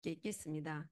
함께 읽겠습니다.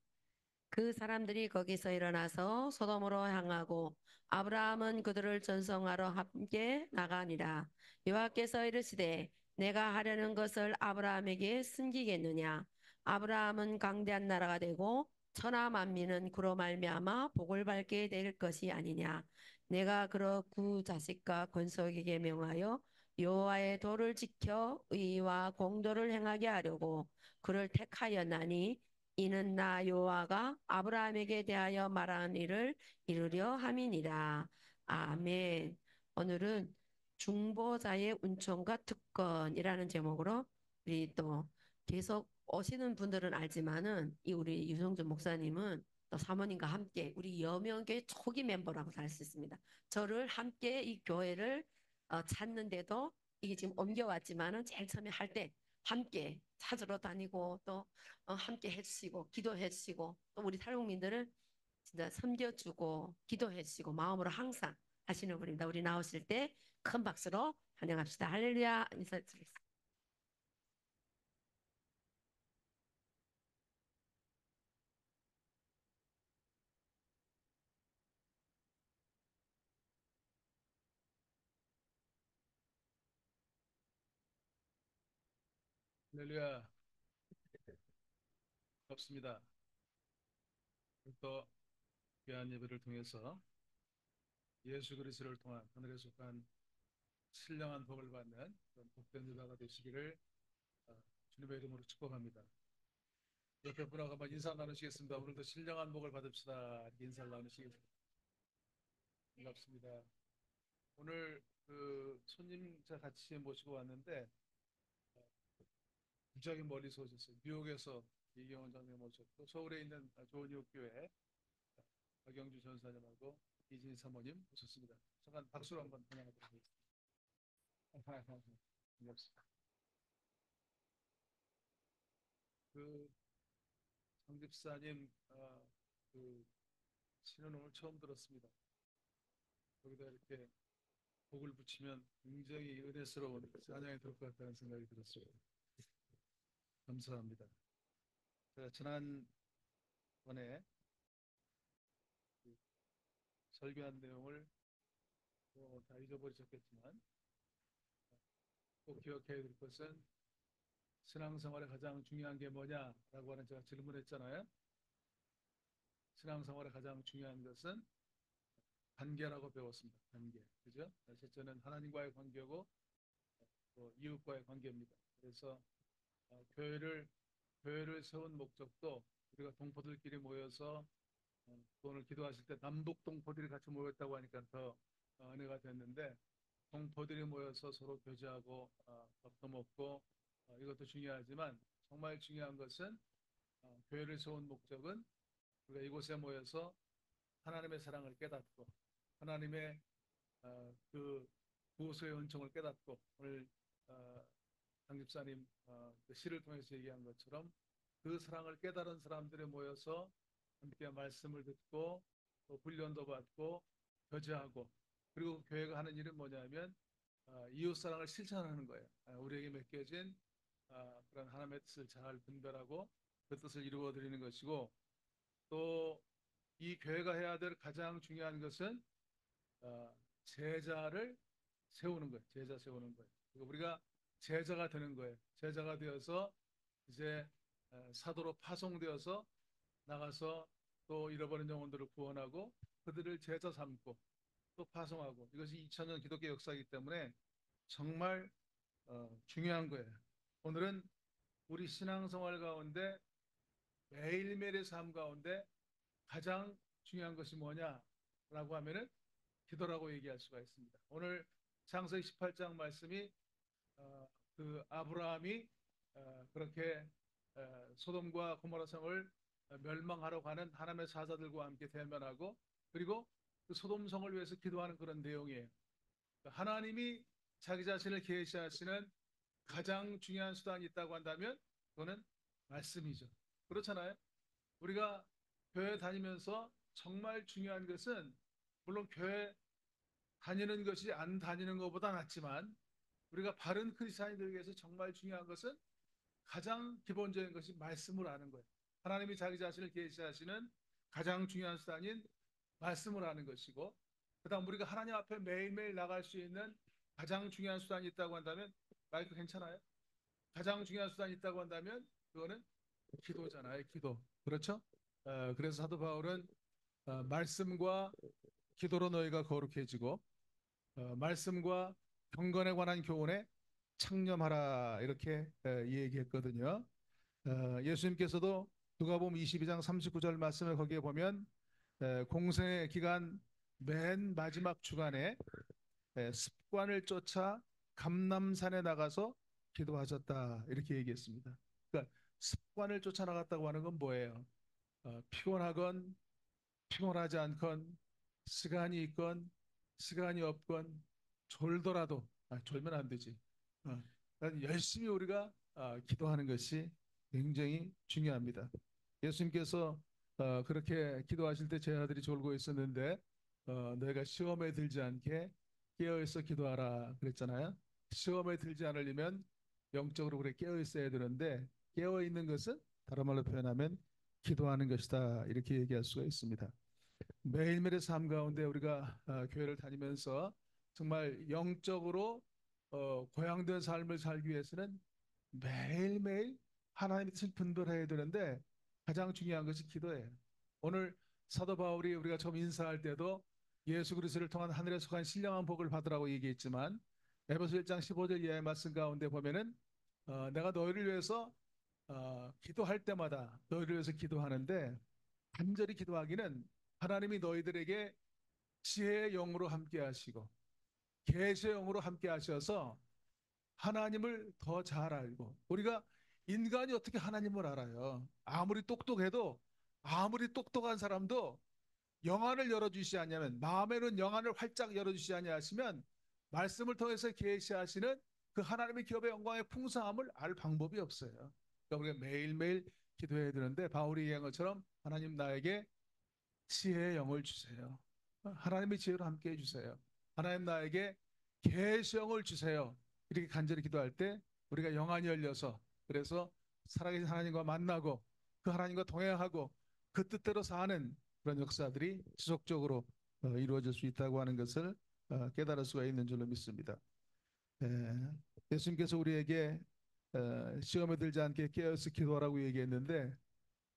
그 사람들이 거기서 일어나서 소돔으로 향하고 아브라함은 그들을 전송하러 함께 나가니라. 여호와께서 이르시되 내가 하려는 것을 아브라함에게 숨기겠느냐. 아브라함은 강대한 나라가 되고 천하 만민은 그로 말미암아 복을 받게 될 것이 아니냐. 내가 그로 그 자식과 건속에게 명하여 여호와의 도를 지켜 의와 공도를 행하게 하려고 그를 택하였나니 이는 나 여호와가 아브라함에게 대하여 말한 일을 이루려 함이니라. 아멘. 오늘은 중보자의 은총과 특권이라는 제목으로 우리 또 계속 오시는 분들은 알지만은 이 우리 유성준 목사님은 또 사모님과 함께 우리 여명교회 초기 멤버라고 할 수 있습니다. 저를 함께 이 교회를 찾는데도 이게 지금 옮겨왔지만은 제일 처음에 할 때 함께 찾으러 다니고 또 함께 해주시고 기도해주시고 또 우리 탈북민들을 진짜 섬겨주고 기도해주시고 마음으로 항상 하시는 분입니다. 우리 나오실 때 큰 박수로 환영합시다. 할렐루야 인사드리겠습니다. 할렐루야, 반갑습니다. 또 귀한 예배를 통해서 예수 그리스도를 통한 하늘에 속한 신령한 복을 받는 그런 복된 유다가 되시기를 주님의 이름으로 축복합니다. 옆에 분하고 한번 인사 나누시겠습니다. 오늘도 신령한 복을 받읍시다. 이렇게 인사를 나누시겠습니다. 반갑습니다. 오늘 그 손님 자 같이 모시고 왔는데 무지하게 멀리서 오셨어요. 뉴욕에서 이경원 장님 모셨고 서울에 있는 좋은 이웃교회 박영주 전사님하고 이진희 사모님 오셨습니다. 잠깐 박수로 한번 환영하도록 하겠습니다. 반갑습니다. 그 장집사님 그 신은 오늘 처음 들었습니다. 거기다 이렇게 복을 붙이면 굉장히 은혜스러운 찬양이 될 것 같다는 생각이 들었습니다. 감사합니다. 제가 지난번에 그 설교한 내용을 뭐다 잊어버리셨겠지만 꼭 기억해야 될 것은 신앙생활에 가장 중요한 게 뭐냐라고 하는 제가 질문했잖아요. 신앙생활에 가장 중요한 것은 관계라고 배웠습니다. 관계. 그죠? 첫째는 하나님과의 관계고 또 이웃과의 관계입니다. 그래서 교회를 세운 목적도 우리가 동포들끼리 모여서 오늘 기도하실 때 남북 동포들이 같이 모였다고 하니까 더 은혜가 됐는데 동포들이 모여서 서로 교제하고 밥도 먹고 이것도 중요하지만 정말 중요한 것은 교회를 세운 목적은 우리가 이곳에 모여서 하나님의 사랑을 깨닫고 하나님의 그 구속의 은총을 깨닫고 오늘 어, 장 집사님 그 시를 통해서 얘기한 것처럼 그 사랑을 깨달은 사람들이 모여서 함께 말씀을 듣고 또 훈련도 받고 교제하고 그리고 교회가 하는 일은 뭐냐면 이웃 사랑을 실천하는 거예요. 우리에게 맡겨진 그런 하나님의 뜻을 잘 분별하고 그 뜻을 이루어 드리는 것이고 또 이 교회가 해야 될 가장 중요한 것은 제자를 세우는 거예요. 제자 세우는 거예요. 그리고 우리가 제자가 되는 거예요. 제자가 되어서 이제 사도로 파송되어서 나가서 또 잃어버린 영혼들을 구원하고 그들을 제자 삼고 또 파송하고 이것이 2000년 기독교 역사이기 때문에 정말 중요한 거예요. 오늘은 우리 신앙생활 가운데 매일매일의 삶 가운데 가장 중요한 것이 뭐냐라고 하면은 기도라고 얘기할 수가 있습니다. 오늘 창세기 18장 말씀이 어, 그 아브라함이 그렇게 소돔과 고모라 성을 멸망하러 가는 하나님의 사자들과 함께 대면하고 그리고 그 소돔 성을 위해서 기도하는 그런 내용이에요. 하나님이 자기 자신을 계시하시는 가장 중요한 수단이 있다고 한다면 그거는 말씀이죠. 그렇잖아요. 우리가 교회 다니면서 정말 중요한 것은 물론 교회 다니는 것이 안 다니는 것보다 낫지만 우리가 바른 크리스찬이 되기 위해서 정말 중요한 것은 가장 기본적인 것이 말씀을 아는 거예요. 하나님이 자기 자신을 계시하시는 가장 중요한 수단인 말씀을 하는 것이고, 그다음 우리가 하나님 앞에 매일매일 나갈 수 있는 가장 중요한 수단이 있다고 한다면, 마이크 괜찮아요? 가장 중요한 수단이 있다고 한다면 그거는 기도잖아요. 기도. 그렇죠? 그래서 사도 바울은 말씀과 기도로 너희가 거룩해지고, 말씀과 경건에 관한 교훈에 창념하라, 이렇게 얘기했거든요. 예수님께서도 누가복음 22장 39절 말씀을 거기에 보면 공생의 기간 맨 마지막 주간에 습관을 쫓아 감람산에 나가서 기도하셨다, 이렇게 얘기했습니다. 그러니까 습관을 쫓아 나갔다고 하는 건 뭐예요? 피곤하건 피곤하지 않건, 시간이 있건 시간이 없건, 졸더라도, 졸면 안 되지. 열심히 우리가 기도하는 것이 굉장히 중요합니다. 예수님께서 그렇게 기도하실 때 제 아들이 졸고 있었는데 너희가 시험에 들지 않게 깨어 있어 기도하라 그랬잖아요. 시험에 들지 않으려면 영적으로 그래 깨어 있어야 되는데, 깨어 있는 것은 다른 말로 표현하면 기도하는 것이다, 이렇게 얘기할 수가 있습니다. 매일매일의 삶 가운데 우리가 교회를 다니면서 정말 영적으로 고향된 삶을 살기 위해서는 매일매일 하나님의 뜻을 분별해야 되는데, 가장 중요한 것이 기도예요. 오늘 사도 바울이 우리가 처음 인사할 때도 예수 그리스도를 통한 하늘에 속한 신령한 복을 받으라고 얘기했지만, 에베소 1장 15절 이하의 말씀 가운데 보면은 내가 너희를 위해서 기도할 때마다 너희를 위해서 기도하는데, 간절히 기도하기는 하나님이 너희들에게 지혜의 영으로 함께 하시고 계시의 영으로 함께 하셔서 하나님을 더 잘 알고, 우리가 인간이 어떻게 하나님을 알아요? 아무리 똑똑해도, 아무리 똑똑한 사람도 영안을 열어주시지 않냐면, 마음에는 영안을 활짝 열어주시지 아니하시면 말씀을 통해서 계시하시는 그 하나님의 기업의 영광의 풍성함을 알 방법이 없어요. 그러니까 우리가 매일매일 기도해야 되는데, 바울이 얘기한 것처럼 하나님 나에게 지혜의 영을 주세요. 하나님의 지혜로 함께 해주세요. 하나님 나에게 계시영을 주세요. 이렇게 간절히 기도할 때 우리가 영안이 열려서, 그래서 살아계신 하나님과 만나고 그 하나님과 동행하고 그 뜻대로 사는 그런 역사들이 지속적으로 이루어질 수 있다고 하는 것을 깨달을 수가 있는 줄로 믿습니다. 예수님께서 우리에게 시험에 들지 않게 깨어서 기도하라고 얘기했는데,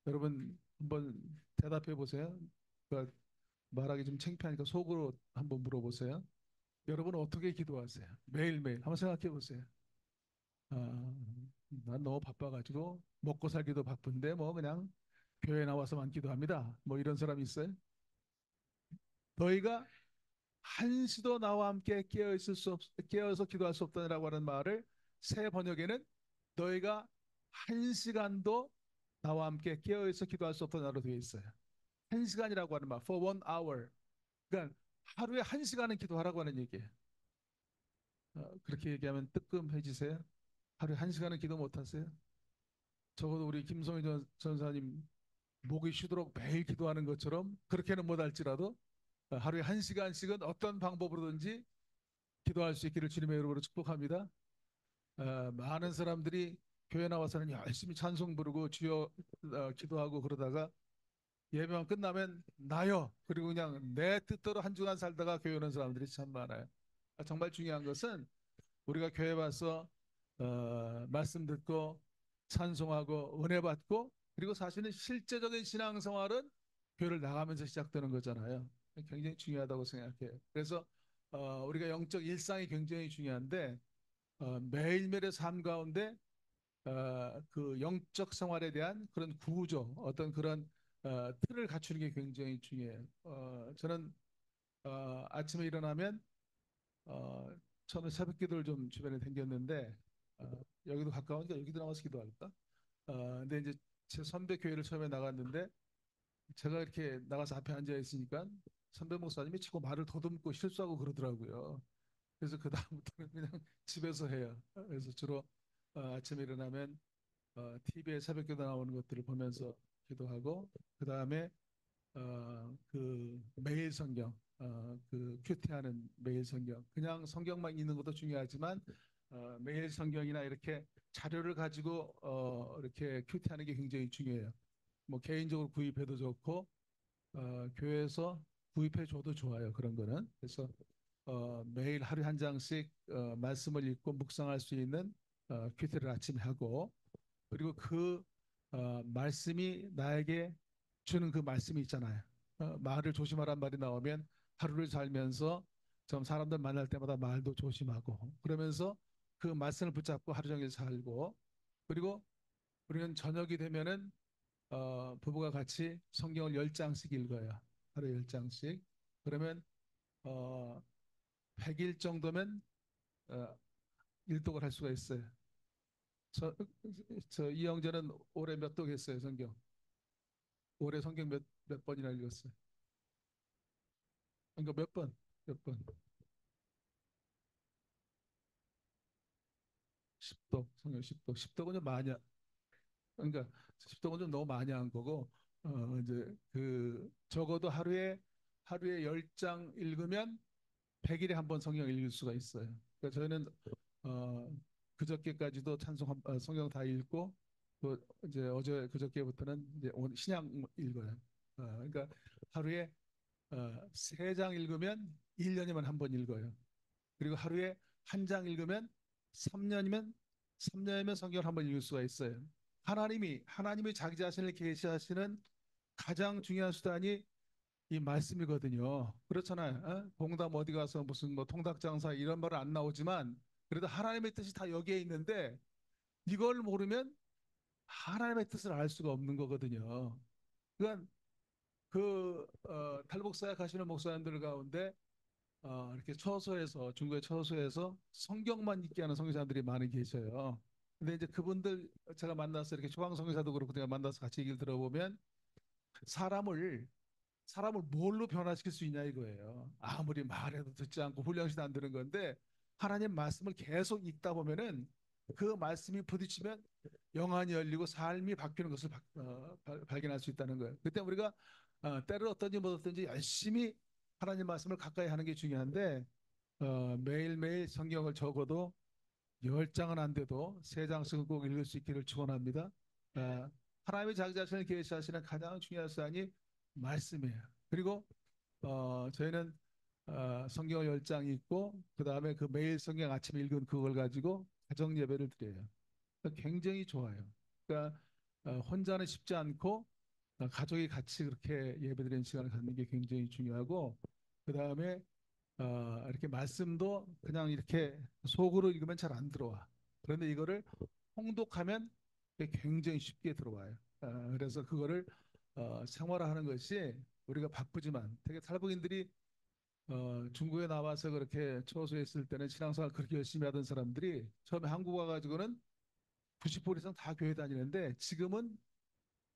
여러분 한번 대답해 보세요. 그 말하기 좀 창피하니까 속으로 한번 물어보세요. 여러분 어떻게 기도하세요? 매일매일 한번 생각해 보세요. 아, 난 너무 바빠가지고 먹고 살기도 바쁜데 뭐 그냥 교회 나와서만 기도합니다, 뭐 이런 사람 있어요? 너희가 한시도 나와 함께 깨어 있을 수 없, 깨어서 기도할 수 없다라고 하는 말을 새 번역에는 너희가 한 시간도 나와 함께 깨어 있어 기도할 수 없다라고 되어 있어요. 한 시간이라고 하는 말, for 1 hour. 그러니까 하루에 한 시간은 기도하라고 하는 얘기예요. 그렇게 얘기하면 뜨끔해지세요? 하루에 한 시간은 기도 못 하세요? 적어도 우리 김성희 전사님 목이 쉬도록 매일 기도하는 것처럼 그렇게는 못 할지라도 하루에 한 시간씩은 어떤 방법으로든지 기도할 수 있기를 주님의 이름으로 축복합니다. 많은 사람들이 교회 나와서는 열심히 찬송 부르고 주여 기도하고 그러다가 예배만 끝나면 나요, 그리고 그냥 내 뜻대로 한 주간 살다가 교회 오는 사람들이 참 많아요. 정말 중요한 것은 우리가 교회 와서 말씀 듣고 찬송하고 은혜 받고, 그리고 사실은 실제적인 신앙생활은 교회를 나가면서 시작되는 거잖아요. 굉장히 중요하다고 생각해요. 그래서 우리가 영적 일상이 굉장히 중요한데, 매일매일의 삶 가운데 그 영적 생활에 대한 그런 구조, 어떤 그런 틀을 갖추는 게 굉장히 중요해요. 저는 아침에 일어나면 어, 처음에 새벽 기도를 좀 주변에 댕겼는데, 여기도 가까우니까 여기도 나가서 기도할까? 근데 이제 제 선배 교회를 처음에 나갔는데, 제가 이렇게 나가서 앞에 앉아 있으니까 선배 목사님이 자꾸 말을 더듬고 실수하고 그러더라고요. 그래서 그 다음부터는 그냥 집에서 해요. 그래서 주로 아침에 일어나면 TV에 새벽기도 나오는 것들을 보면서 기도하고, 그 다음에 그 매일 성경, 그 큐티하는 매일 성경, 그냥 성경만 있는 것도 중요하지만 매일 성경이나 이렇게 자료를 가지고 이렇게 큐티하는 게 굉장히 중요해요. 뭐 개인적으로 구입해도 좋고 교회에서 구입해 줘도 좋아요. 그런 거는. 그래서 매일 하루에 한 장씩 말씀을 읽고 묵상할 수 있는 큐티를 아침에 하고 그리고 그 말씀이 나에게 주는 그 말씀이 있잖아요. 말을 조심하란 말이 나오면 하루를 살면서 좀 사람들 만날 때마다 말도 조심하고 그러면서 그 말씀을 붙잡고 하루 종일 살고 그리고 우리는 저녁이 되면은 부부가 같이 성경을 10장씩 읽어요. 하루에 10장씩. 그러면 어, 100일 정도면 어, 일독을 할 수가 있어요. 저, 저 이영재는 올해 몇 독 했어요, 성경? 올해 성경 몇 번이나 읽었어요? 그러니까 몇 번? 몇 번? 10독, 성경 10독. 10독은 좀 많이, 그러니까 10독은 좀 너무 많이 한 거고, 이제 그 적어도 하루에 10장 읽으면 100일에 한 번 성경 읽을 수가 있어요. 그러니까 저희는 어, 그저께까지도 성경 다 읽고 또 이제 어제 그저께부터는 이제 오늘 신약 읽어요. 그러니까 하루에 3장 읽으면 1년이면 한 번 읽어요. 그리고 하루에 한 장 읽으면 3년이면 3년이면 성경을 한 번 읽을 수가 있어요. 하나님이 자기 자신을 계시하시는 가장 중요한 수단이 이 말씀이거든요. 그렇잖아요. 봉담 어디 가서 무슨 뭐 통닭장사 이런 말은 안 나오지만 그래도 하나님의 뜻이 다 여기에 있는데 이걸 모르면 하나님의 뜻을 알 수가 없는 거거든요. 그러니까 탈북사역 하시는 목사님들 가운데 이렇게 처소에서 중국의 처소에서 성경만 읽게 하는 선교사들이 많이 계셔요. 근데 이제 그분들 제가 만나서 이렇게 조항 선교사도 그렇고 제가 만나서 같이 얘기를 들어보면 사람을 사람을 뭘로 변화시킬 수 있냐 이거예요. 아무리 말해도 듣지 않고 훈련시도 안 되는 건데 하나님 말씀을 계속 읽다 보면은 그 말씀이 부딪히면 영안이 열리고 삶이 바뀌는 것을 발견할 수 있다는 거예요. 그때 우리가 때를 어떤지 못 어떤지 열심히 하나님 말씀을 가까이 하는 게 중요한데 매일매일 성경을 적어도 10장은 안 돼도 3장씩은 꼭 읽을 수 있기를 축원합니다. 어, 하나님의 자기 자신을 계시하시는 가장 중요한 사안이 말씀이에요. 그리고 저희는 성경을 10장 읽고 그 다음에 그 매일 성경 아침에 읽은 그걸 가지고 가정 예배를 드려요. 그러니까 굉장히 좋아요. 그러니까 혼자는 쉽지 않고 가족이 같이 그렇게 예배드리는 시간을 갖는 게 굉장히 중요하고 그 다음에 이렇게 말씀도 그냥 이렇게 속으로 읽으면 잘 안 들어와. 그런데 이거를 홍독하면 굉장히 쉽게 들어와요. 그래서 그거를 생활화하는 것이 우리가 바쁘지만 되게 탈북인들이 중국에 나와서 그렇게 처소에 있을 때는 신앙생활 그렇게 열심히 하던 사람들이 처음에 한국 와가지고는 90% 이상 다 교회 다니는데 지금은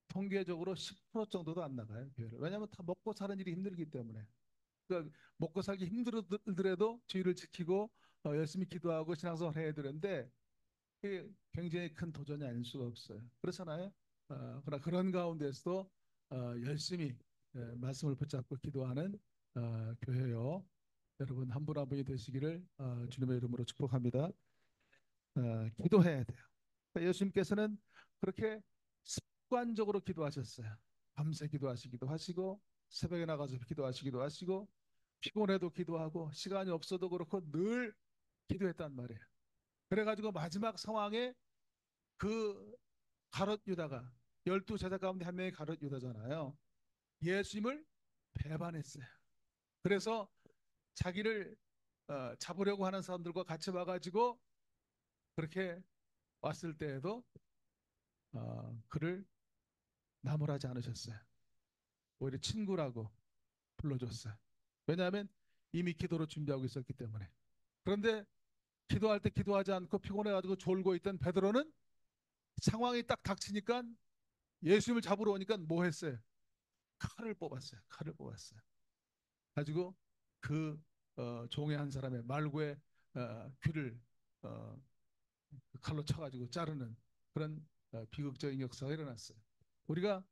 통계적으로 10% 정도도 안 나가요, 교회를. 왜냐하면 다 먹고 사는 일이 힘들기 때문에. 그러니까 먹고 살기 힘들더라도 주의를 지키고 열심히 기도하고 신앙생활 해야 되는데 이게 굉장히 큰 도전이 아닐 수가 없어요. 그렇잖아요. 그러나 그런 가운데서도 열심히 말씀을 붙잡고 기도하는 교회요. 여러분 한 분 한 분이 되시기를 주님의 이름으로 축복합니다. 기도해야 돼요. 그러니까 예수님께서는 그렇게 습관적으로 기도하셨어요. 밤새 기도하시기도 하시고 새벽에 나가서 기도하시기도 하시고 피곤해도 기도하고 시간이 없어도 그렇고 늘 기도했단 말이에요. 그래가지고 마지막 상황에 그 가롯 유다가 12제자 가운데 한 명이 가롯 유다잖아요. 예수님을 배반했어요. 그래서 자기를 잡으려고 하는 사람들과 같이 와가지고 그렇게 왔을 때에도 그를 나무라지 않으셨어요. 오히려 친구라고 불러줬어요. 왜냐하면 이미 기도로 준비하고 있었기 때문에. 그런데 기도할 때 기도하지 않고 피곤해가지고 졸고 있던 베드로는 상황이 딱 닥치니까 예수님을 잡으러 오니까 뭐 했어요? 칼을 뽑았어요. 칼을 뽑았어요. 가지고 그 종의 한 사람의 말구의 귀를 어, 그 칼로 쳐가지고 자르는 그런 비극적인 역사가 일어났어요. 우리가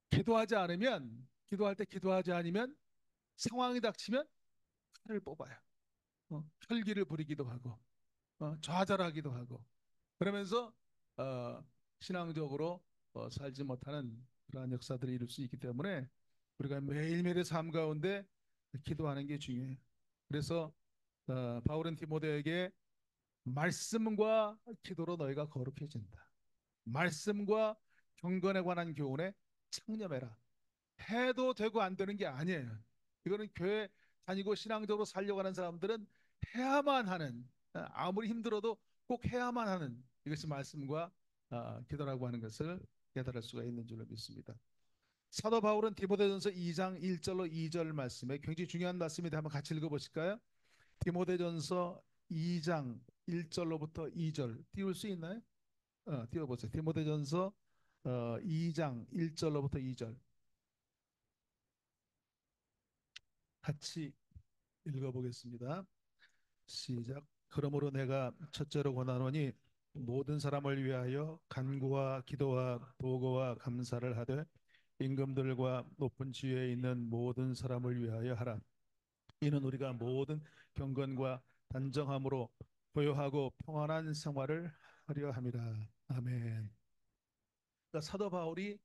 기도하지 않으면 기도할 때 기도하지 않으면 상황이 닥치면 칼을 뽑아요. 혈기를 부리기도 하고 좌절하기도 하고 그러면서 어, 신앙적으로 살지 못하는 그러한 역사들을 이룰 수 있기 때문에 우리가 매일매일의 삶 가운데 기도하는 게 중요해요. 그래서 바울은 디모데에게 말씀과 기도로 너희가 거룩해진다. 말씀과 경건에 관한 교훈에 창념해라. 해도 되고 안 되는 게 아니에요. 이거는 교회 다니고 신앙적으로 살려고 하는 사람들은 해야만 하는, 아무리 힘들어도 꼭 해야만 하는, 이것이 말씀과 기도라고 하는 것을 깨달을 수가 있는 줄로 믿습니다. 사도 바울은 디모데전서 2장 1절로 2절 말씀에 굉장히 중요한 말씀인데 한번 같이 읽어보실까요? 디모데전서 2장 1절로부터 2절 띄울 수 있나요? 띄워보세요. 디모데전서 2장 1절로부터 2절 같이 읽어보겠습니다. 시작. 그러므로 내가 첫째로 권하노니 모든 사람을 위하여 간구와 기도와 도구와 감사를 하되 임금들과 높은 지위에 있는 모든 사람을 위하여 하라. 이는 우리가 모든 경건과 단정함으로 고요하고 평안한 생활을 하려 함이라. 아멘. 그러니까 사도 바울이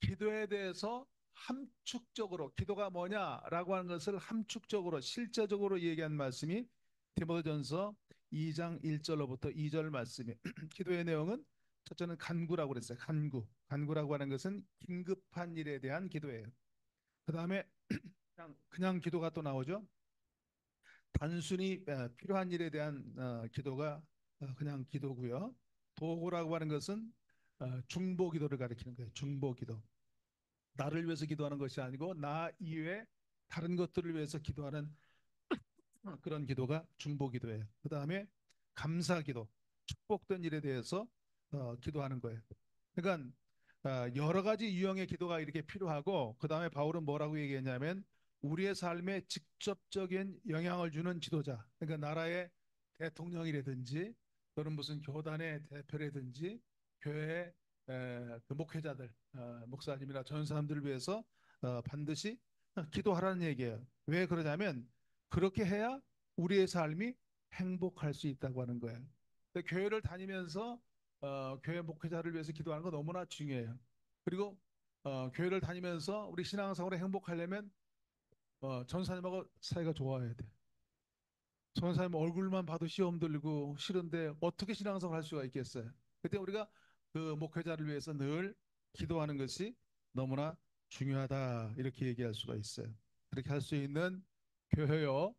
기도에 대해서 함축적으로 기도가 뭐냐라고 하는 것을 함축적으로 실제적으로 얘기한 말씀이 디모데전서 2장 1절로부터 2절 말씀이 기도의 내용은 첫째는 간구라고 그랬어요. 간구라고 하는 것은 긴급한 일에 대한 기도예요. 그 다음에 그냥 기도가 또 나오죠. 단순히 필요한 일에 대한 기도가 그냥 기도고요. 도구라고 하는 것은 중보 기도를 가리키는 거예요. 중보 기도. 나를 위해서 기도하는 것이 아니고 나 이외에 다른 것들을 위해서 기도하는 그런 기도가 중보 기도예요. 그 다음에 감사 기도, 축복된 일에 대해서 기도하는 거예요. 그러니까 여러 가지 유형의 기도가 이렇게 필요하고 그 다음에 바울은 뭐라고 얘기했냐면 우리의 삶에 직접적인 영향을 주는 지도자, 그러니까 나라의 대통령이라든지 또는 무슨 교단의 대표라든지 교회의 그 목회자들, 목사님이나 전 사람들을 위해서 반드시 기도하라는 얘기예요. 왜 그러냐면 그렇게 해야 우리의 삶이 행복할 수 있다고 하는 거예요. 근데 교회를 다니면서 교회 목회자를 위해서 기도하는 거 너무나 중요해요. 그리고 교회를 다니면서 우리 신앙생활에 행복하려면 전사님하고 사이가 좋아야 돼. 전사님 얼굴만 봐도 시험 들리고 싫은데 어떻게 신앙생활 할 수가 있겠어요? 그때 우리가 그 목회자를 위해서 늘 기도하는 것이 너무나 중요하다 이렇게 얘기할 수가 있어요. 그렇게 할 수 있는 교회요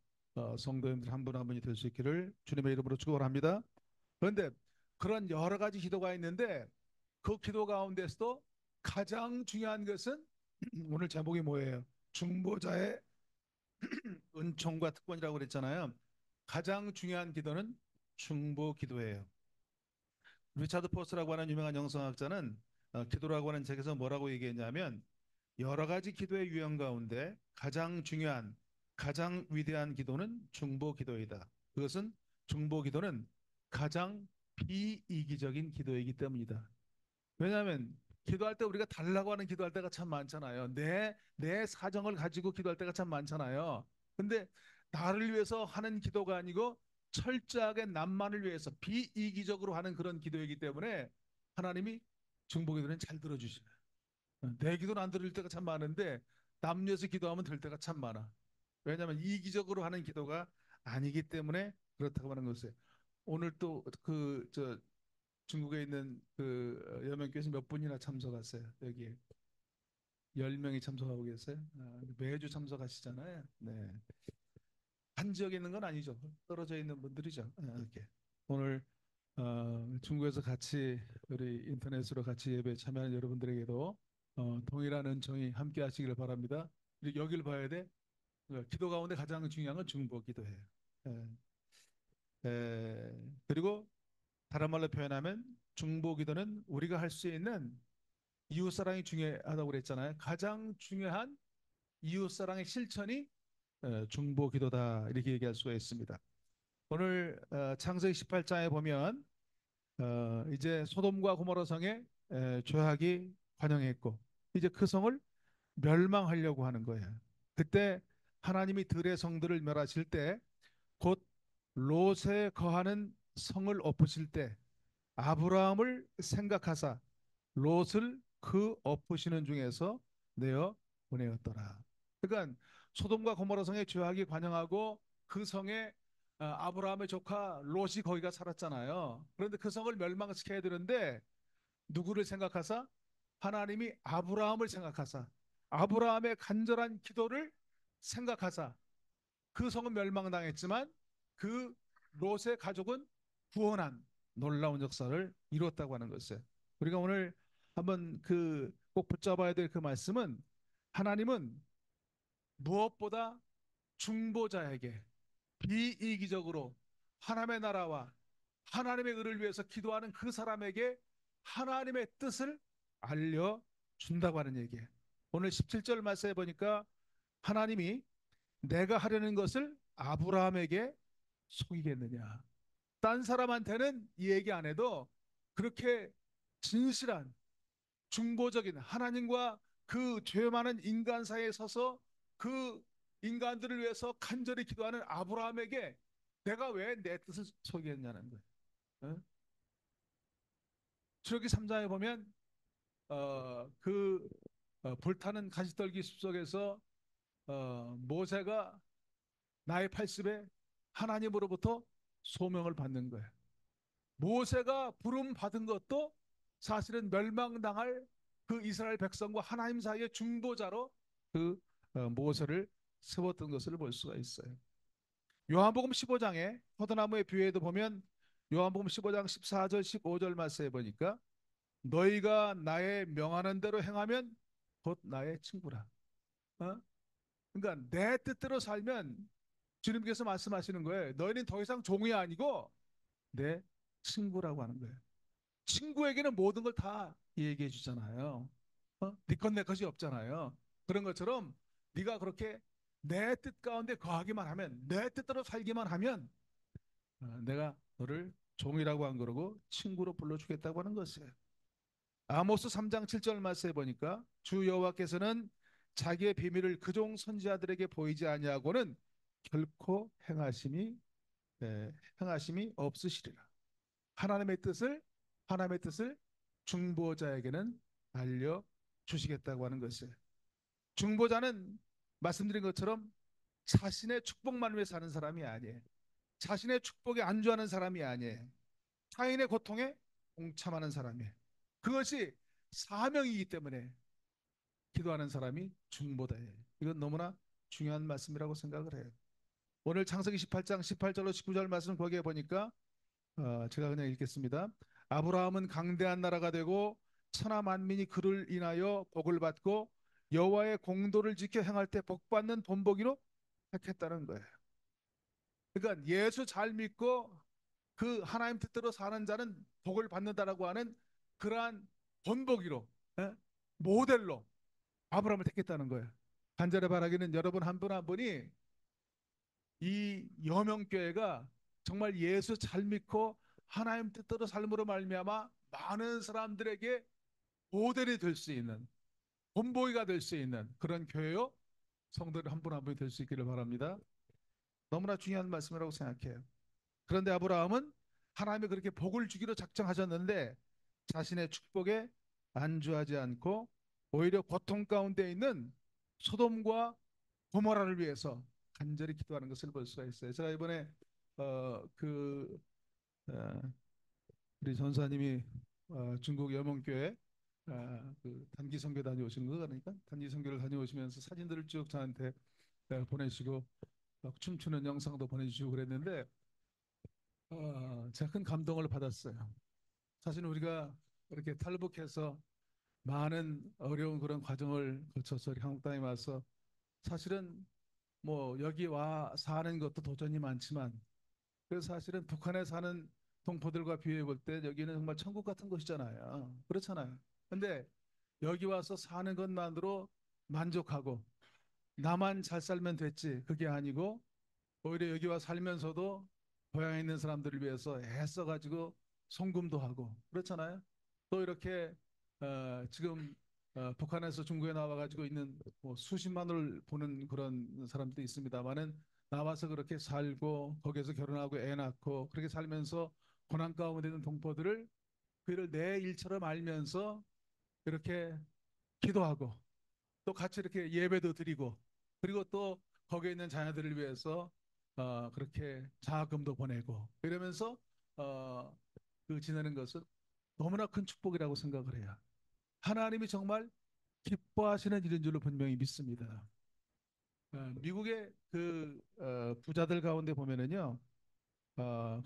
성도님들 한 분 한 분이 될 수 있기를 주님의 이름으로 축원합니다. 그런데 그런 여러 가지 기도가 있는데 그 기도 가운데서도 가장 중요한 것은 오늘 제목이 뭐예요? 중보자의 은총과 특권이라고 그랬잖아요. 가장 중요한 기도는 중보 기도예요. 리차드 포스라고 하는 유명한 영성학자는 기도라고 하는 책에서 뭐라고 얘기했냐면 여러 가지 기도의 유형 가운데 가장 중요한 가장 위대한 기도는 중보 기도이다. 그것은 중보 기도는 가장 비이기적인 기도이기 때문이다. 왜냐하면 기도할 때 우리가 달라고 하는 기도할 때가 참 많잖아요. 내 사정을 가지고 기도할 때가 참 많잖아요. 근데 나를 위해서 하는 기도가 아니고 철저하게 남만을 위해서 비이기적으로 하는 그런 기도이기 때문에 하나님이 중보기도는 잘 들어주시네. 내 기도는 안 들을 때가 참 많은데 남 위해서 기도하면 될 때가 참 많아. 왜냐하면 이기적으로 하는 기도가 아니기 때문에 그렇다고 하는 것이에요. 오늘 또 저 중국에 있는 그 여명교에서 몇 분이나 참석하세요? 여기에 10명이 참석하고 계세요. 매주 참석하시잖아요. 네. 한 지역에 있는 건 아니죠. 떨어져 있는 분들이죠. 이렇게. 오늘 중국에서 같이 우리 인터넷으로 같이 예배 참여하는 여러분들에게도 동일한 은총이 함께 하시기를 바랍니다. 그리고 여기를 봐야 돼. 기도 가운데 가장 중요한 건 중보 기도예요. 예. 그리고 다른 말로 표현하면 중보 기도는 우리가 할 수 있는 이웃사랑이 중요하다고 그랬잖아요. 가장 중요한 이웃사랑의 실천이 중보 기도다 이렇게 얘기할 수가 있습니다. 오늘 창세기 18장에 보면 이제 소돔과 고모라 성에 죄악이 관영했고 이제 그 성을 멸망하려고 하는 거예요. 그때 하나님이 들의 성들을 멸하실 때 곧 롯에 거하는 성을 엎으실 때 아브라함을 생각하사 롯을 그 엎으시는 중에서 내어 보내었더라. 그러니까 소돔과 고모라 성에 죄악이 관영하고 그 성에 아브라함의 조카 롯이 거기가 살았잖아요. 그런데 그 성을 멸망시켜야 되는데 누구를 생각하사? 하나님이 아브라함을 생각하사 아브라함의 간절한 기도를 생각하사 그 성은 멸망당했지만 그 롯의 가족은 구원한 놀라운 역사를 이루었다고 하는 것이에요. 우리가 오늘 한번 그 꼭 붙잡아야 될 그 말씀은 하나님은 무엇보다 중보자에게 비이기적으로 하나님의 나라와 하나님의 의를 위해서 기도하는 그 사람에게 하나님의 뜻을 알려준다고 하는 얘기예요. 오늘 17절 말씀해 보니까 하나님이 내가 하려는 것을 아브라함에게 속이겠느냐. 딴 사람한테는 이 얘기 안 해도 그렇게 진실한 중보적인 하나님과 그 죄 많은 인간 사이에 서서 그 인간들을 위해서 간절히 기도하는 아브라함에게 내가 왜 내 뜻을 속이겠냐는 거예요. 어? 출애굽기 3장에 보면 그 불타는 가시떨기 숲속에서 모세가 나이 80에 하나님으로부터 소명을 받는 거예요. 모세가 부름 받은 것도 사실은 멸망당할 그 이스라엘 백성과 하나님 사이의 중보자로 그 모세를 세웠던 것을 볼 수가 있어요. 요한복음 15장에 포도나무의 비유에도 보면 요한복음 15장 14절 15절 말씀해 보니까 너희가 나의 명하는 대로 행하면 곧 나의 친구라. 어? 그러니까 내 뜻대로 살면 주님께서 말씀하시는 거예요. 너희는 더 이상 종이 아니고 내 친구라고 하는 거예요. 친구에게는 모든 걸 다 얘기해 주잖아요. 네것 내 것이 없잖아요. 그런 것처럼 네가 그렇게 내 뜻 가운데 거하기만 하면 내 뜻대로 살기만 하면 내가 너를 종이라고 안 그러고 친구로 불러주겠다고 하는 것이에요. 아모스 3장 7절 말씀해 보니까 주 여호와께서는 자기의 비밀을 그종 선지자들에게 보이지 아니하고는 결코 행하심이 없으시리라. 하나님의 뜻을 하나님의 뜻을 중보자에게는 알려 주시겠다고 하는 것이에요. 중보자는 말씀드린 것처럼 자신의 축복만 위해 사는 사람이 아니에요. 자신의 축복에 안주하는 사람이 아니에요. 타인의 고통에 동참하는 사람이에요. 그것이 사명이기 때문에 기도하는 사람이 중보자예요. 이건 너무나 중요한 말씀이라고 생각을 해요. 오늘 창세기 18장 18절로 19절 말씀 거기에 보니까 제가 그냥 읽겠습니다. 아브라함은 강대한 나라가 되고 천하 만민이 그를 인하여 복을 받고 여호와의 공도를 지켜 행할 때 복받는 본보기로 택했다는 거예요. 그러니까 예수 잘 믿고 그 하나님 뜻대로 사는 자는 복을 받는다라고 하는 그러한 본보기로 모델로 아브라함을 택했다는 거예요. 간절히 바라기는 여러분 한 분 한 분이 이 여명교회가 정말 예수 잘 믿고 하나님 뜻대로 삶으로 말미암아 많은 사람들에게 모델이 될 수 있는 본보기가 될 수 있는 그런 교회요 성도들 한 분 한 분이 될 수 있기를 바랍니다. 너무나 중요한 말씀이라고 생각해요. 그런데 아브라함은 하나님이 그렇게 복을 주기로 작정하셨는데 자신의 축복에 안주하지 않고 오히려 고통 가운데 있는 소돔과 고모라를 위해서 간절히 기도하는 것을 볼 수가 있어요. 제가 이번에 그 우리 전사님이 중국 여몽교회 그 단기 선교 다녀오신 거 그러니까 단기 선교를 다녀오시면서 사진들을 쭉 저한테 보내시고 춤추는 영상도 보내주시고 그랬는데 제가 큰 감동을 받았어요. 사실 우리가 이렇게 탈북해서 많은 어려운 그런 과정을 거쳐서 한국 땅에 와서 사실은 뭐 여기 와 사는 것도 도전이 많지만 그래서 사실은 북한에 사는 동포들과 비교해 볼 때 여기는 정말 천국 같은 곳이잖아요. 그렇잖아요. 근데 여기 와서 사는 것만으로 만족하고 나만 잘 살면 됐지 그게 아니고 오히려 여기 와 살면서도 고향에 있는 사람들을 위해서 애써가지고 송금도 하고 그렇잖아요. 또 이렇게 지금 북한에서 중국에 나와가지고 있는 뭐 수십만을 보는 그런 사람도 있습니다만은 나와서 그렇게 살고 거기에서 결혼하고 애 낳고 그렇게 살면서 고난 가운데 있는 동포들을 그를 내 일처럼 알면서 이렇게 기도하고 또 같이 이렇게 예배도 드리고 그리고 또 거기에 있는 자녀들을 위해서 그렇게 장학금도 보내고 이러면서 어, 그 지내는 것은 너무나 큰 축복이라고 생각을 해요. 하나님이 정말 기뻐하시는 일인 줄로 분명히 믿습니다. 미국의 그 부자들 가운데 보면은요,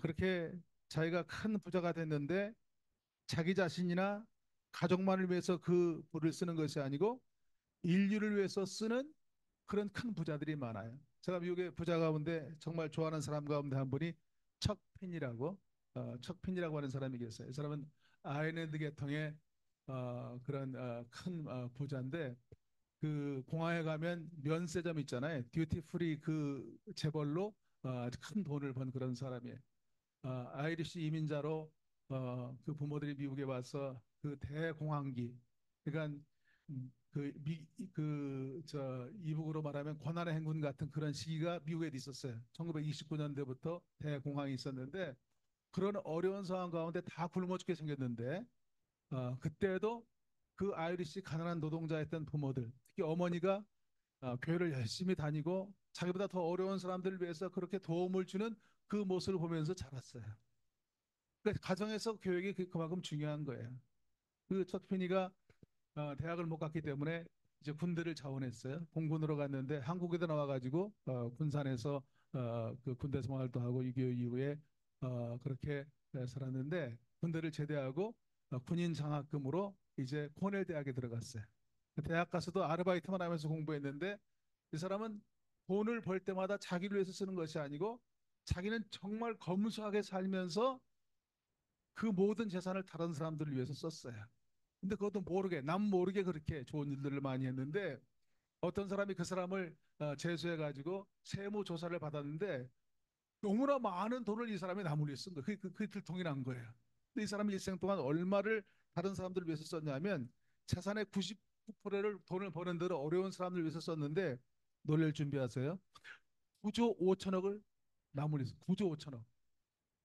그렇게 자기가 큰 부자가 됐는데 자기 자신이나 가족만을 위해서 그 부를 쓰는 것이 아니고 인류를 위해서 쓰는 그런 큰 부자들이 많아요. 제가 미국의 부자 가운데 정말 좋아하는 사람 가운데 한 분이 척 핀이라고 하는 사람이 계세요. 이 사람은 아일랜드 계통의 그런 큰 부자인데 그 공항에 가면 면세점 있잖아요. 듀티 프리 그 재벌로 아주 큰 돈을 번 그런 사람이에요. 아이리시 이민자로 그 부모들이 미국에 와서 그 대공황기 그러니까 그저 이북으로 말하면 고난의 행군 같은 그런 시기가 미국에 있었어요. 1929년대부터 대공황이 있었는데 그런 어려운 상황 가운데 다 굶어 죽게 생겼는데 그때도 그 아이리시 가난한 노동자였던 부모들 특히 어머니가 교회를 열심히 다니고 자기보다 더 어려운 사람들을 위해서 그렇게 도움을 주는 그 모습을 보면서 자랐어요. 그러니까 가정에서 교육이 그만큼 중요한 거예요. 그 척핀이가 대학을 못 갔기 때문에 이제 군대를 자원했어요. 공군으로 갔는데 한국에도 나와가지고 군산에서 그 군대 생활도 하고 6.25 이후에 그렇게 살았는데 군대를 제대하고 군인 장학금으로 이제 코넬 대학에 들어갔어요. 대학 가서도 아르바이트만 하면서 공부했는데 이 사람은 돈을 벌 때마다 자기를 위해서 쓰는 것이 아니고 자기는 정말 검소하게 살면서 그 모든 재산을 다른 사람들을 위해서 썼어요. 근데 그것도 모르게 남 모르게 그렇게 좋은 일들을 많이 했는데 어떤 사람이 그 사람을 제수해 가지고 세무 조사를 받았는데 너무나 많은 돈을 이 사람이 나무위쓴 거예요. 그게 들통이 난 거예요. 근데 이 사람이 일생 동안 얼마를 다른 사람들을 위해서 썼냐면 재산의 99%를 돈을 버는 대로 어려운 사람들을 위해서 썼는데 놀랄 준비하세요. 9조 5천억을 나무위해서 9조 5천억.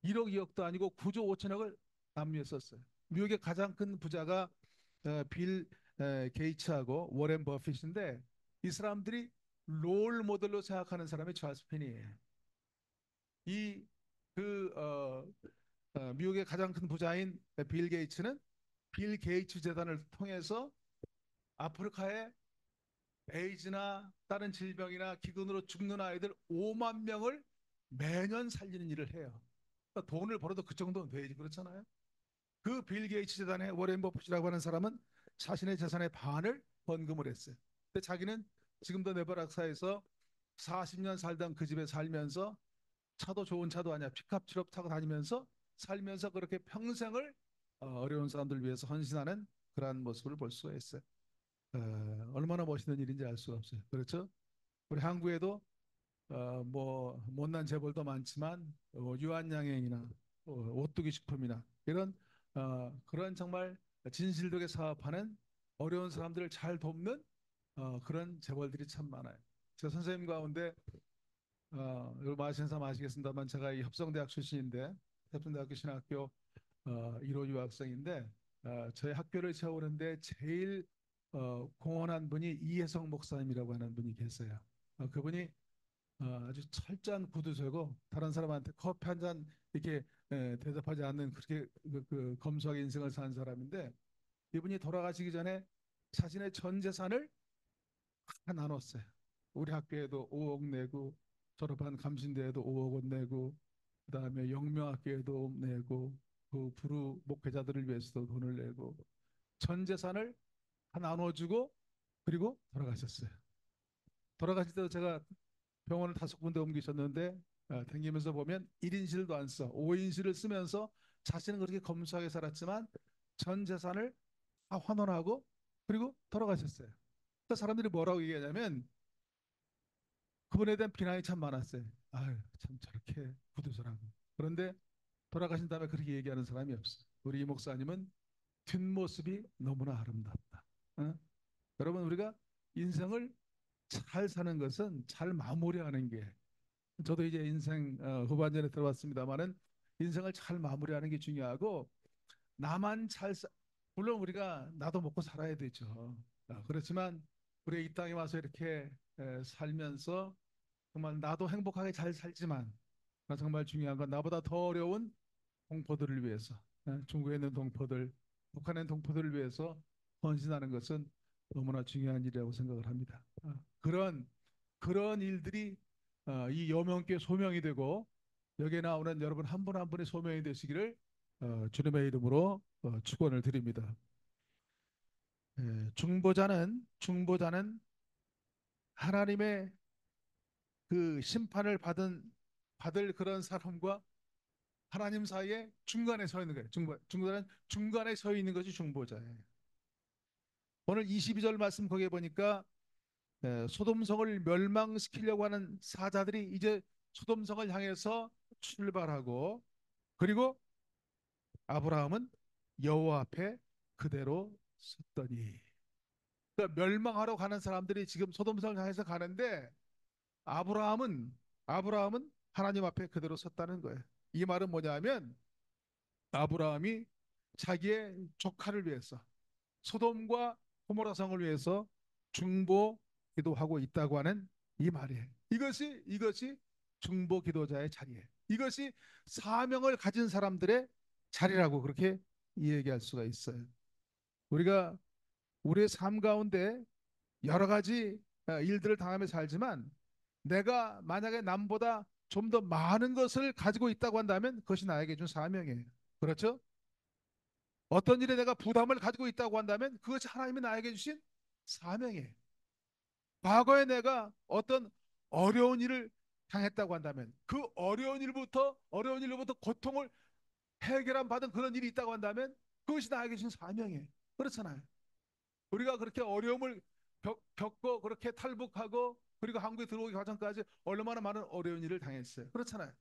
1억 2억도 아니고 9조 5천억을 남위에 썼어요. 미국의 가장 큰 부자가 빌 게이츠하고 워렌 버핏인데 이 사람들이 롤 모델로 생각하는 사람이 찰스 펜이에요. 미국의 가장 큰 부자인 빌 게이츠는 빌 게이츠 재단을 통해서 아프리카의 에이즈나 다른 질병이나 기근으로 죽는 아이들 5만 명을 매년 살리는 일을 해요. 그러니까 돈을 벌어도 그 정도는 돼야지 그렇잖아요. 그 빌 게이츠 재단의 워렌 버핏이라고 하는 사람은 자신의 재산의 반을 번금을 했어요. 근데 자기는 지금도 네브라스카에서 40년 살던 그 집에 살면서 차도 좋은 차도 아니야. 픽업 트럭 타고 다니면서 살면서 그렇게 평생을 어려운 사람들 위해서 헌신하는 그러한 모습을 볼 수가 있어요. 얼마나 멋있는 일인지 알 수가 없어요. 그렇죠? 우리 한국에도 뭐 못난 재벌도 많지만 유한양행이나 오뚜기 식품이나 이런 그런 정말 진실되게 사업하는 어려운 사람들을 잘 돕는 그런 재벌들이 참 많아요. 제 선생님 가운데 이걸 마시는 사람 아시겠습니다만 제가 이 협성대학 출신인데 협성대학교 신학교 1호 유학생인데 저희 학교를 채우는데 제일 공헌한 분이 이혜성 목사님이라고 하는 분이 계세요. 그분이 아주 철저한 구두쇠고 다른 사람한테 커피 한 잔 이렇게 대접하지 않는 그렇게 그 검소하게 인생을 산 사람인데 이분이 돌아가시기 전에 자신의 전 재산을 다 나눴어요. 우리 학교에도 5억 내고 졸업한 감신대에도 5억 원 내고 그다음에 영명학교에도 5억 내고 그 부르 목회자들을 위해서도 돈을 내고 전 재산을 다 나눠주고 그리고 돌아가셨어요. 돌아가실 때도 제가 병원을 5군데 옮기셨는데 댕기면서 보면 1인실도 안 써. 5인실을 쓰면서 자신은 그렇게 검소하게 살았지만 전 재산을 다 환원하고 그리고 돌아가셨어요. 그러니까 사람들이 뭐라고 얘기하냐면 그분에 대한 비난이 참 많았어요. 아유, 참 저렇게 구두서라고. 그런데 돌아가신 다음에 그렇게 얘기하는 사람이 없어요. 우리 이 목사님은 뒷모습이 너무나 아름답다. 어? 여러분 우리가 인생을 잘 사는 것은 잘 마무리하는 게 저도 이제 인생 후반전에 들어왔습니다만은 인생을 잘 마무리하는 게 중요하고 나만 잘 사, 물론 우리가 나도 먹고 살아야 되죠. 그렇지만 우리 이 땅에 와서 이렇게 살면서 정말 나도 행복하게 잘 살지만 정말 중요한 건 나보다 더 어려운 동포들을 위해서, 중국에 있는 동포들, 북한에 있는 동포들을 위해서 헌신하는 것은 너무나 중요한 일이라고 생각을 합니다. 그런 일들이 이 여명교회 소명이 되고 여기에 나오는 여러분 한 분 한 분의 소명이 되시기를 주님의 이름으로 축원을 드립니다. 중보자는 하나님의 그 심판을 받을 그런 사람과 하나님 사이에 중간에 서 있는 거예요. 중보자는 중간에 서 있는 것이 중보자예요. 오늘 22절 말씀 거기에 보니까 소돔성을 멸망시키려고 하는 사자들이 이제 소돔성을 향해서 출발하고, 그리고 아브라함은 여호와 앞에 그대로 섰더니, 그러니까 멸망하러 가는 사람들이 지금 소돔성을 향해서 가는데 아브라함은 하나님 앞에 그대로 섰다는 거예요. 이 말은 뭐냐면 아브라함이 자기의 조카를 위해서, 소돔과 고모라 성을 위해서 중보 기도하고 있다고 하는 이 말이에요. 이것이 중보 기도자의 자리예요. 이것이 사명을 가진 사람들의 자리라고 그렇게 이야기할 수가 있어요. 우리가 우리의 삶 가운데 여러 가지 일들을 당하며 살지만 내가 만약에 남보다 좀 더 많은 것을 가지고 있다고 한다면 그것이 나에게 준 사명이에요. 그렇죠? 어떤 일에 내가 부담을 가지고 있다고 한다면 그것이 하나님이 나에게 주신 사명이에요. 과거에 내가 어떤 어려운 일을 당했다고 한다면 그 어려운 일로부터 고통을 해결한 받은 그런 일이 있다고 한다면 그것이 나에게 주신 사명이에요. 그렇잖아요. 우리가 그렇게 어려움을 겪고 그렇게 탈북하고 그리고 한국에 들어오기 과정까지 얼마나 많은 어려운 일을 당했어요. 그렇잖아요.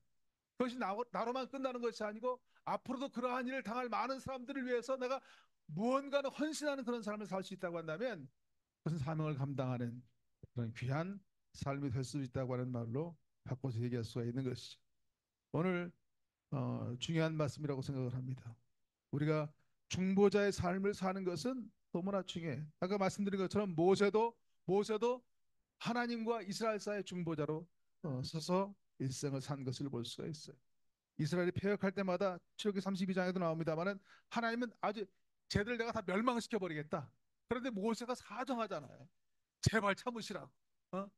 그것이 나로만 끝나는 것이 아니고 앞으로도 그러한 일을 당할 많은 사람들을 위해서 내가 무언가는 헌신하는 그런 삶을 살 수 있다고 한다면 그것은 사명을 감당하는 그런 귀한 삶이 될 수 있다고 하는 말로 바꿔서 얘기할 수가 있는 것이죠. 오늘 중요한 말씀이라고 생각을 합니다. 우리가 중보자의 삶을 사는 것은 너무나 중요해. 아까 말씀드린 것처럼 모세도 하나님과 이스라엘 사이의 중보자로 서서 일생을 산 것을 볼 수가 있어요. 이스라엘이 패역할 때마다 출애굽기 32장에도 나옵니다만은 하나님은 아주 쟤들 내가 다 멸망시켜 버리겠다. 그런데 모세가 사정하잖아요. 제발 참으시라고. 어?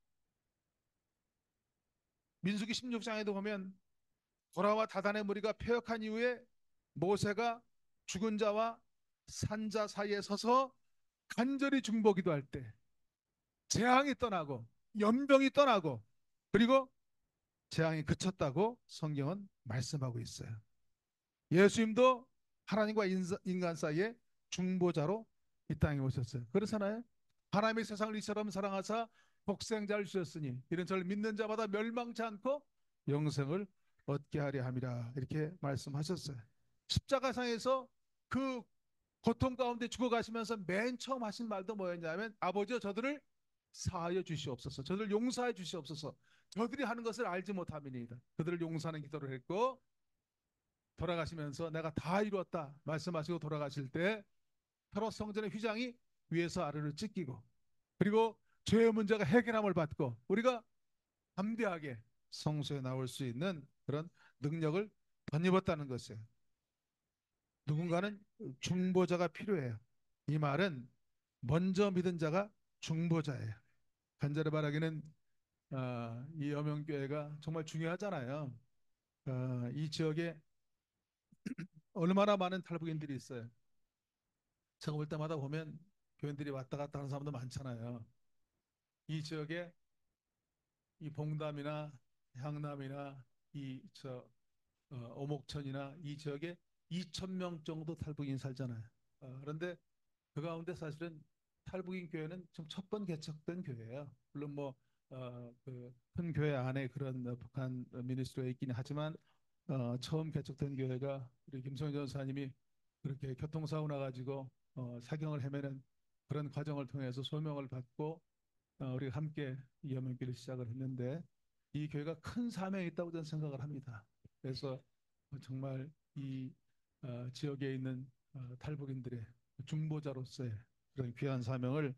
민수기 16장에도 보면 고라와 다단의 무리가 패역한 이후에 모세가 죽은 자와 산자 사이에 서서 간절히 중보기도 할 때 재앙이 떠나고 연병이 떠나고 그리고 재앙이 그쳤다고 성경은 말씀하고 있어요. 예수님도 하나님과 인간 사이에 중보자로 이 땅에 오셨어요. 그렇잖아요. 하나님의 세상을 이처럼 사랑하사 독생자를 주셨으니 이런 저를 믿는 자마다 멸망치 않고 영생을 얻게 하려 함이라 이렇게 말씀하셨어요. 십자가상에서 그 고통 가운데 죽어가시면서 맨 처음 하신 말도 뭐였냐면 아버지여 저들을 사하여 주시옵소서, 저들을 용서해 주시옵소서, 저들이 하는 것을 알지 못함이니이다. 그들을 용서하는 기도를 했고 돌아가시면서 내가 다 이루었다 말씀하시고 돌아가실 때 바로 성전의 휘장이 위에서 아래로 찢기고 그리고 죄의 문제가 해결함을 받고 우리가 담대하게 성소에 나올 수 있는 그런 능력을 덧입었다는 것이에요. 누군가는 중보자가 필요해요. 이 말은 먼저 믿은 자가 중보자예요. 간절히 바라기는 이 여명교회가 정말 중요하잖아요. 이 지역에 얼마나 많은 탈북인들이 있어요. 제가 올 때마다 보면 교인들이 왔다 갔다 하는 사람도 많잖아요. 이 지역에 이 봉담이나 향남이나 이저 오목천이나 이 지역에 2천 명 정도 탈북인 살잖아요. 그런데 그 가운데 사실은 탈북인 교회는 지금 첫 번 개척된 교회예요. 물론 뭐그큰 교회 안에 그런 북한 미니스트리가 있긴 하지만 처음 개척된 교회가 우리 김성현 전사님이 그렇게 교통사고 나가지고 사경을 헤매는 그런 과정을 통해서 소명을 받고 우리가 함께 이 여명길을 시작을 했는데 이 교회가 큰 사명이 있다고 저는 생각을 합니다. 그래서 정말 이 지역에 있는 탈북인들의 중보자로서의 그런 귀한 사명을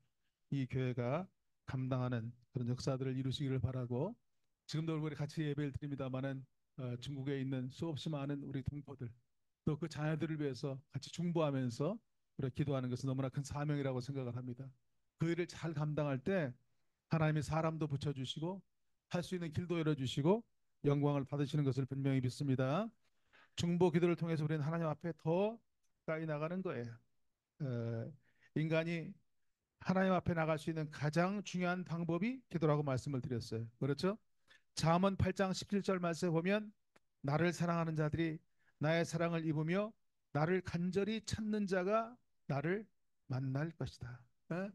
이 교회가 감당하는 그런 역사들을 이루시기를 바라고, 지금도 우리 같이 예배를 드립니다마는 중국에 있는 수없이 많은 우리 동포들, 또 그 자녀들을 위해서 같이 중보하면서 우리가 기도하는 것은 너무나 큰 사명이라고 생각을 합니다. 그 일을 잘 감당할 때 하나님이 사람도 붙여주시고 할 수 있는 길도 열어주시고 영광을 받으시는 것을 분명히 믿습니다. 중보 기도를 통해서 우리는 하나님 앞에 더 가까이 나가는 거예요. 어, 인간이 하나님 앞에 나갈 수 있는 가장 중요한 방법이 기도라고 말씀을 드렸어요. 그렇죠? 잠언 8장 17절 말씀에 보면 나를 사랑하는 자들이 나의 사랑을 입으며 나를 간절히 찾는 자가 나를 만날 것이다. 어?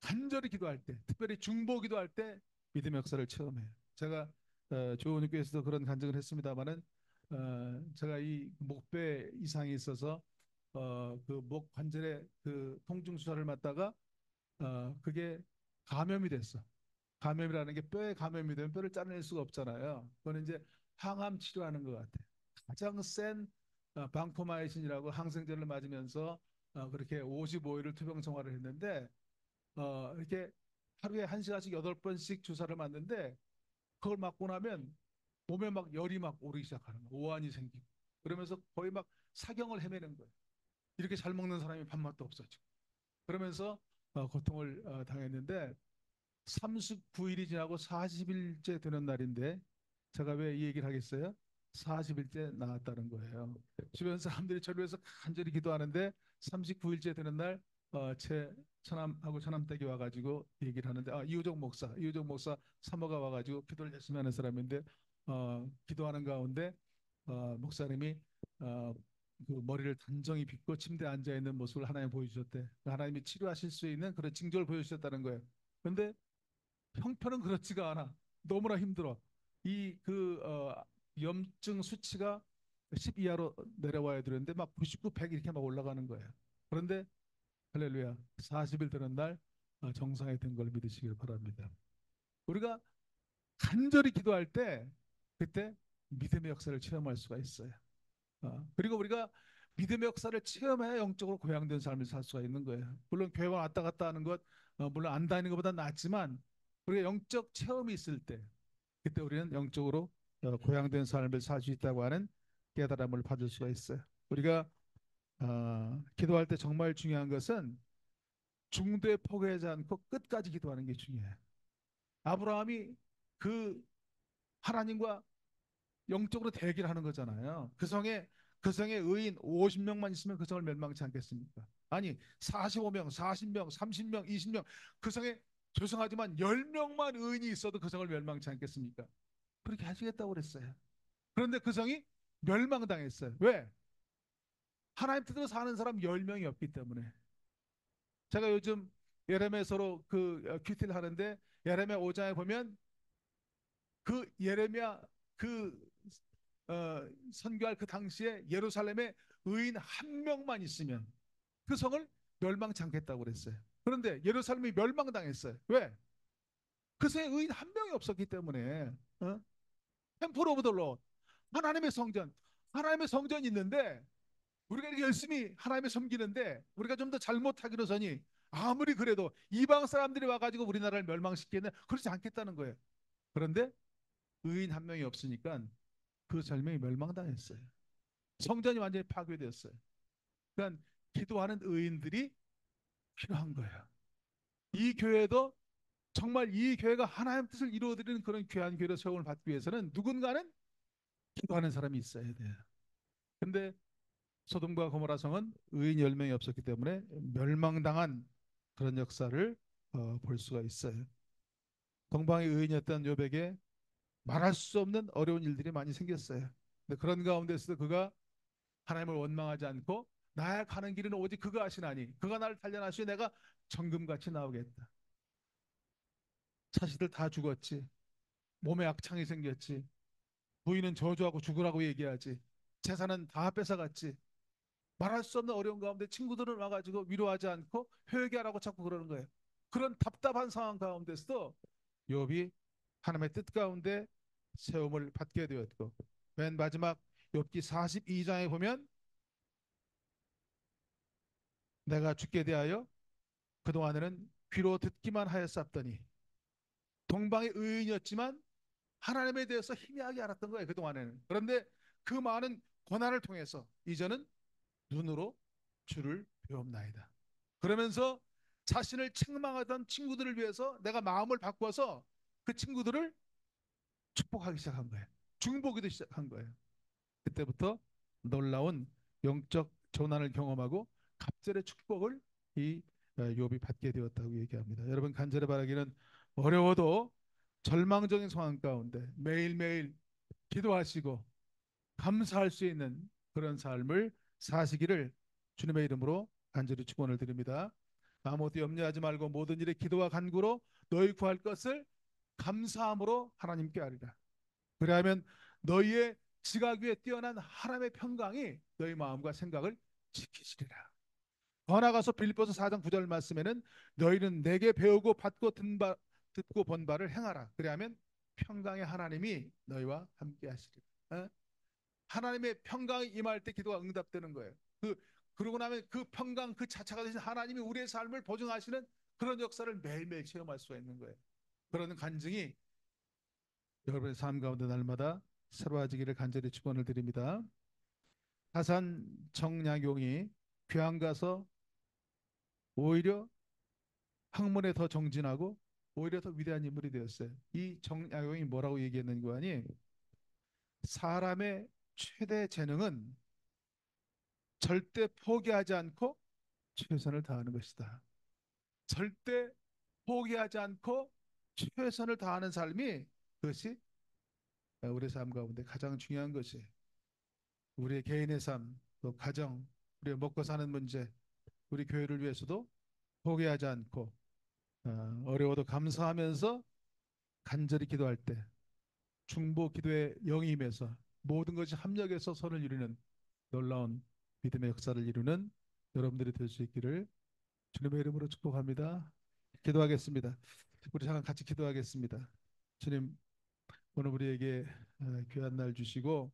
간절히 기도할 때, 특별히 중보 기도할 때 믿음의 역사를 체험해요. 제가 조은교에서도 그런 간증을 했습니다마는 제가 이 목배 이상이 있어서 그 목 관절에 그 통증 수사를 받다가 그게 감염이 됐어. 감염이라는 게 뼈에 감염이 되면 뼈를 짜낼 수가 없잖아요. 그거는 이제 항암 치료하는 것 같아. 가장 센 방포마이신이라고 항생제를 맞으면서 그렇게 55일을 투병 생활을 했는데 이렇게 하루에 1시간씩 8번씩 주사를 맞는데 그걸 맞고 나면 몸에 막 열이 막 오르기 시작하는 거야. 오한이 생기고. 그러면서 거의 막 사경을 헤매는 거예요. 이렇게 잘 먹는 사람이 밥맛도 없어지고. 그러면서 고통을 당했는데 39일이 지나고 40일째 되는 날인데 제가 왜 이 얘기를 하겠어요? 40일째 나았다는 거예요. 주변 사람들이 저를 위해서 간절히 기도하는데 39일째 되는 날 제 처남하고 처남댁이 와가지고 얘기를 하는데 이우정 목사 사모가 와가지고 기도를 열심히 하는 사람인데 기도하는 가운데 목사님이 어, 그 머리를 단정히 빗고 침대에 앉아 있는 모습을 하나님 보여주셨대. 하나님이 치료하실 수 있는 그런 징조를 보여주셨다는 거예요. 그런데 형편은 그렇지가 않아. 너무나 힘들어. 이 염증 수치가 10 이하로 내려와야 되는데 막 99, 100 이렇게 막 올라가는 거예요. 그런데 할렐루야 40일 되는 날 정상이 된 걸 믿으시길 바랍니다. 우리가 간절히 기도할 때 그때 믿음의 역사를 체험할 수가 있어요. 그리고 우리가 믿음의 역사를 체험해야 영적으로 고양된 삶을 살 수가 있는 거예요. 물론 교회 왔다 갔다 하는 것, 물론 안 다니는 것보다 낫지만 우리가 영적 체험이 있을 때 그때 우리는 영적으로 고양된 삶을 살 수 있다고 하는 깨달음을 받을 수가 있어요. 우리가 기도할 때 정말 중요한 것은 중도에 포기하지 않고 끝까지 기도하는 게 중요해요. 아브라함이 그 하나님과 영적으로 대결 하는 거잖아요. 그 성에 의인 50명만 있으면 그 성을 멸망치 않겠습니까? 아니 45명, 40명, 30명, 20명 그 성에 죄송하지만 10명만 의인이 있어도 그 성을 멸망치 않겠습니까? 그렇게 하시겠다고 그랬어요. 그런데 그 성이 멸망당했어요. 왜? 하나님 뜻대로 사는 사람 10명이 없기 때문에. 제가 요즘 예레미야서로 큐티를 하는데 예레미야 5장에 보면 그 예레미야 그 선교할 그 당시에 예루살렘에 의인 한 명만 있으면 그 성을 멸망치 않겠다고 그랬어요. 그런데 예루살렘이 멸망당했어요. 왜? 그 성에 의인 한 명이 없었기 때문에. 템플 오브 더 로드, 하나님의 성전, 하나님의 성전이 있는데 우리가 이렇게 열심히 하나님을 섬기는데 우리가 좀 더 잘못하기로서니 아무리 그래도 이방 사람들이 와가지고 우리나라를 멸망시키는 그렇지 않겠다는 거예요. 그런데 의인 한 명이 없으니까 그 절명이 멸망당했어요. 성전이 완전히 파괴되었어요. 그러니까 기도하는 의인들이 필요한 거예요. 이 교회도 정말 이 교회가 하나님 뜻을 이루어드리는 그런 귀한 교회로 세움을 받기 위해서는 누군가는 기도하는 사람이 있어야 돼요. 근데 소돔과 고모라 성은 의인 10명이 없었기 때문에 멸망당한 그런 역사를 볼 수가 있어요. 동방의 의인이었던 요백에 말할 수 없는 어려운 일들이 많이 생겼어요. 근데 그런 가운데서도 그가 하나님을 원망하지 않고 나의 가는 길은 오직 그가 하시나니 그가 나를 단련하시니 내가 정금같이 나오겠다. 자식들 다 죽었지. 몸에 악창이 생겼지. 부인은 저주하고 죽으라고 얘기하지. 재산은 다 뺏어갔지. 말할 수 없는 어려운 가운데 친구들은 와가지고 위로하지 않고 회개하라고 자꾸 그러는 거예요. 그런 답답한 상황 가운데서도 욥이 하나님의 뜻 가운데 세움을 받게 되었고 맨 마지막 욥기 42장에 보면 내가 주께 대하여 그동안에는 귀로 듣기만 하였사옵더니 동방의 의인이었지만 하나님에 대해서 희미하게 알았던 거예요. 그동안에는. 그런데 그 많은 고난을 통해서 이제는 눈으로 주를 배웁나이다. 그러면서 자신을 책망하던 친구들을 위해서 내가 마음을 바꿔서 그 친구들을 축복하기 시작한 거예요. 중보기도 시작한 거예요. 그때부터 놀라운 영적 전환을 경험하고 갑절의 축복을 이 욥이 받게 되었다고 얘기합니다. 여러분 간절히 바라기는 어려워도 절망적인 상황 가운데 매일매일 기도하시고 감사할 수 있는 그런 삶을 사시기를 주님의 이름으로 간절히 축원을 드립니다. 아무것도 염려하지 말고 모든 일에 기도와 간구로 너희 구할 것을 감사함으로 하나님께 아뢰라. 그리하면 너희의 지각 위에 뛰어난 하나님의 평강이 너희 마음과 생각을 지키시리라. 더 나아가서 빌립보서 4장 9절 말씀에는 너희는 내게 배우고 받고 듣고 본 바를 행하라. 그리하면 평강의 하나님이 너희와 함께 하시리라. 어? 하나님의 평강이 임할 때 기도가 응답되는 거예요. 그러고 나면 그 평강 그 자체가 되신 하나님이 우리의 삶을 보증하시는 그런 역사를 매일매일 체험할 수가 있는 거예요. 그런 간증이 여러분의 삶 가운데 날마다 새로워지기를 간절히 축원을 드립니다. 하산 정약용이 귀양 가서 오히려 학문에 더 정진하고 오히려 더 위대한 인물이 되었어요. 이 정약용이 뭐라고 얘기했는가 하니 사람의 최대 재능은 절대 포기하지 않고 최선을 다하는 것이다. 절대 포기하지 않고 최선을 다하는 삶이 그것이 우리 삶 가운데 가장 중요한 것이 우리의 개인의 삶, 또 가정, 우리의 먹고 사는 문제, 우리 교회를 위해서도 포기하지 않고 어려워도 감사하면서 간절히 기도할 때 중보 기도의 영임에서 모든 것이 합력해서 선을 이루는 놀라운 믿음의 역사를 이루는 여러분들이 될 수 있기를 주님의 이름으로 축복합니다. 기도하겠습니다. 우리 잠깐 같이 기도하겠습니다. 주님, 오늘 우리에게 귀한 날 주시고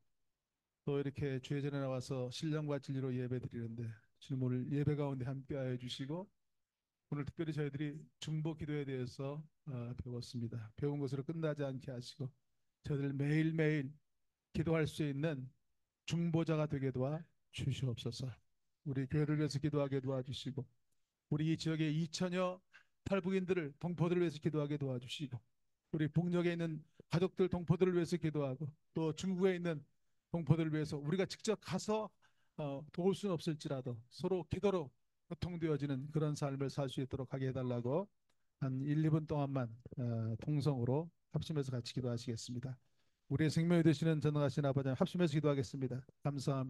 또 이렇게 주의 전에 나와서 신령과 진리로 예배드리는데 주님 오늘 예배 가운데 함께하여 주시고 오늘 특별히 저희들이 중보 기도에 대해서 배웠습니다. 배운 것으로 끝나지 않게 하시고 저희들 매일매일 기도할 수 있는 중보자가 되게 도와 주시옵소서. 우리 교회를 위해서 기도하게 도와주시고 우리 이 지역의 2천여 탈북인들을 동포들을 위해서 기도하게 도와주시고 우리 북녘에 있는 가족들 동포들을 위해서 기도하고 또 중국에 있는 동포들을 위해서 우리가 직접 가서 도울 수는 없을지라도 서로 기도로 교통되어지는 그런 삶을 살 수 있도록 하게 해달라고 한 1, 2분 동안만 통성으로 합심해서 같이 기도하시겠습니다. 우리의 생명이 되시는 전능하신 아버지 합심해서 기도하겠습니다. 감사합니다.